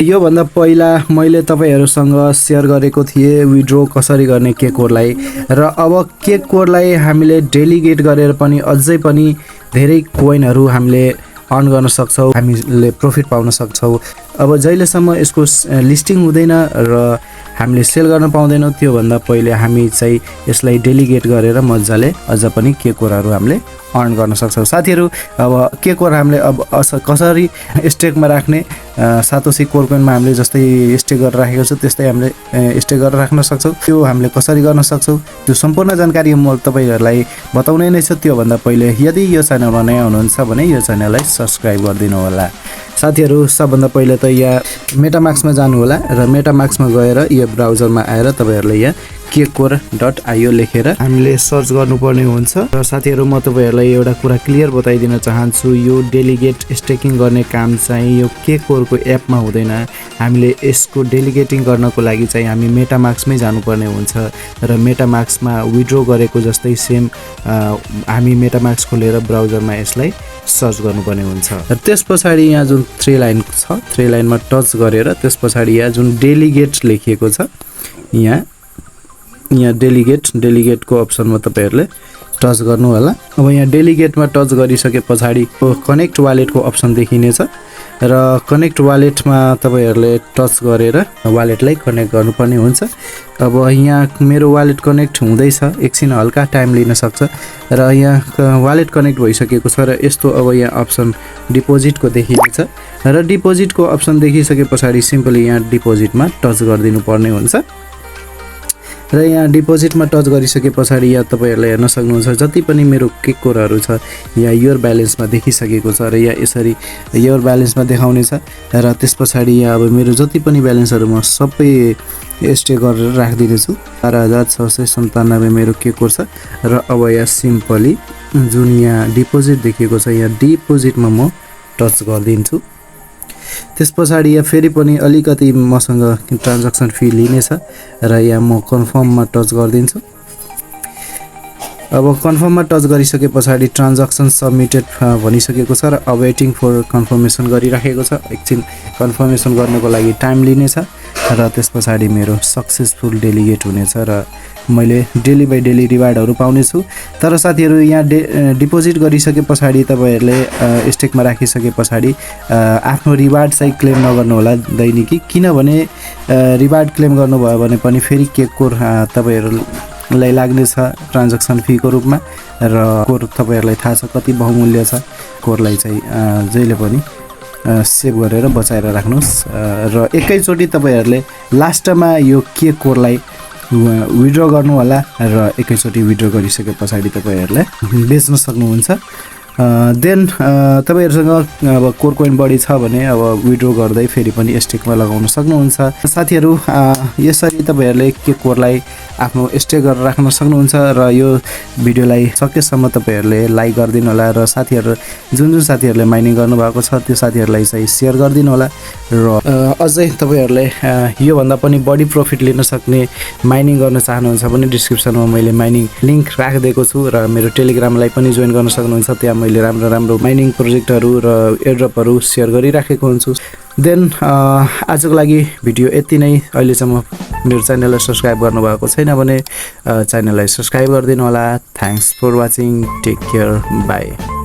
यो भन्दा पहिला मैले तपाईहरुसँग शेयर गरेको थिए विड्रो कसरी गर्ने केकोरलाई र अब केकोरलाई हामीले डेलिगेट गरेर पनि अझै पनि धेरै कोइनहरु हामीले अर्न गर्न सक्छौं, हामीले प्रॉफिट पाउन सक्छौं। अब जहिलेसम्म यसको लिस्टिङ हुँदैन र हामीले सेल गर्न पाउँदैनौं त्यो भन्दा पहिले हामी चाहिँ यसलाई डेलिगेट गरेर मज्जाले अझ पनि केकोरहरु हामीले अर्न गर्न सक्छौं। साथीहरु अब केकोर हामीले अब कसरी स्टेकमा राख्ने सातोशी कोर कोइनमा हामीले जस्तै स्टेक गरेर राखेको छ त्यस्तै हामीले स्टेक गरेर राख्न सक्छौं। त्यो हामीले कसरी गर्न सक्छौं त्यो सम्पूर्ण जानकारी म तपाईहरुलाई बताउने नै छु। त्यो भन्दा पहिले यदि यो च्यानलमा नयाँ हुनुहुन्छ भने यो च्यानललाई सब्स्क्राइब गरिदिनु होला। साथीहरु सबभन्दा पहिले त यहाँ मेटामास्कमा जानु होला र मेटामास्कमा गएर यो ब्राउजरमा आएर तपाईहरुले यहाँ cakecore.io लेखेर हामीले सर्च गर्नुपर्ने हुन्छ। र साथीहरु म तपाईहरुलाई एउटा कुरा क्लियर बताइदिन चाहन्छु, यो डेलिगेट स्टेकिङ गर्ने काम चाहिँ यो केकोरको एपमा हुँदैन। हामीले यसको डेलिगेटिङ गर्नको लागि चाहिँ हामी मेटामास्कमै जानुपर्ने हुन्छ र मेटामास्कमा विड्रो गरेको जस्तै सेम हामी मेटामास्क खोलेर ब्राउजरमा यसलाई सर्च गर्नुपर्ने हुन्छ। र त्यसपछि यहाँ जुन थ्री लाइन छ थ्री लाइनमा टच गरेर त्यसपछि यहाँ जुन डेलिगेट लेखिएको छ यहाँ डेलिगेटको अप्सनमा तपाईहरुले टच गर्नु होला। अब यहाँ डेलिगेटमा टच गरिसके पछाडी कनेक्ट वालेटको अप्सन देखिनेछ र कनेक्ट वालेटमा तपाईहरुले टच गरेर वालेटलाई कनेक्ट गर्नुपर्ने हुन्छ। अब यहाँ मेरो वालेट कनेक्ट हुँदैछ, एकछिन हल्का टाइम लिन सक्छ र यहाँ वालेट कनेक्ट भइसकेको छ र यस्तो अब यहाँ अप्सन डिपोजिटको देखिनेछ र डिपोजिटको अप्सन देखिसके पछाडी सिम्पली यहाँ डिपोजिटमा टच गरिदिनु पर्ने हुन्छ र यहाँ डिपोजिटमा टच गरिसके पछाडी यहाँ तपाईहरुले हेर्न सक्नुहुन्छ जति पनि मेरो केकोरहरु छ यहाँ योर ब्यालेन्समा देखिसकेको छ र यहाँ यसरी योर ब्यालेन्समा देखाउने छ र त्यसपछि यहाँ अब मेरो जति पनि ब्यालेन्सहरु म सबै स्टे गरेर राख्दिने छु। 12697 मेरो केकोर छ र अब यहाँ सिम्पली जुन यहाँ डिपोजिट देखिएको छ यहाँ डिपोजिटमा म टच गर्दिन्छु। त्यसपछि यहाँ फेरि पनि अलिकति मसँग ट्रान्ज्याक्सन फी लिनेछ र यहाँ म कन्फर्ममा टच गर्दिन्छु। अब कन्फर्ममा टच गरिसके पछाडी ट्रान्ज्याक्सन सबमिटेड भनिसकेको छ र अवेटिङ फर कन्फर्मेसन गरिराखेको छ। एकछिन कन्फर्मेसन गर्नको लागि टाइम लिनेछ र त्यसपछि मेरो सक्सेसफुल डेलिगेट हुनेछ र मैले डेली बाइ डेली रिवार्डहरु पाउने छु। तर साथीहरु यहाँ डिपोजिट गरिसके पछाडी तपाईहरुले स्टेकमा राखिसके पछाडी आफ्नो रिवार्ड चाहिँ क्लेम नगर्नु होला दैनिकी, किनभने रिवार्ड क्लेम गर्नुभयो भने पनि फेरि केकोर तपाईहरुलाई लाग्ने छ ट्रान्ज्याक्सन फीको रूपमा र कोर तपाईहरुलाई थाहा छ कति बहुमूल्य छ। कोरलाई चाहिँ जहिले पनि सेभ गरेर बचाएर राख्नुस् र एकैचोटी तपाईहरुले लास्टमा यो केकोरलाई विड्रो गर्नु होला र एकैचोटी विड्रो गरिसके पछाडी तपाईहरुले बेच्न सक्नुहुन्छ। देन तपाईहरुसँग अब कोर कोइन बढी छ भने अब विड्रो गर्दै फेरि पनि स्टेकमा लगाउन सक्नुहुन्छ। साथीहरु यसरी तपाईहरुले केकोरलाई आफ्नो स्टेक गरेर राख्न सक्नुहुन्छ र यो भिडियोलाई सकेसम्म तपाईहरुले लाइक गर्दिनु होला र साथीहरु जुन साथीहरुले माइनिङ गर्नु भएको छ त्यो साथीहरुलाई चाहिँ शेयर गर्दिनु होला र अझै तपाईहरुले यो भन्दा पनि बढी प्रॉफिट लिन सक्ने माइनिङ गर्न चाहनुहुन्छ भने डिस्क्रिप्सनमा मैले माइनिङ लिंक राखिदिएको छु र मेरो टेलिग्रामलाई पनि जोइन गर्न सक्नुहुन्छ। त्यहाँ मैले राम्रो माइनिङ प्रोजेक्टहरु र एयरड्रपहरु शेयर गरिराखेको हुन्छु। देन आजको लागि भिडियो यति नै। अहिलेसम्म मेरो च्यानललाई सब्स्क्राइब गर्नुभएको छैन भने च्यानललाई सब्स्क्राइब गरिदिनु होला। Thanks for watching, take care, by.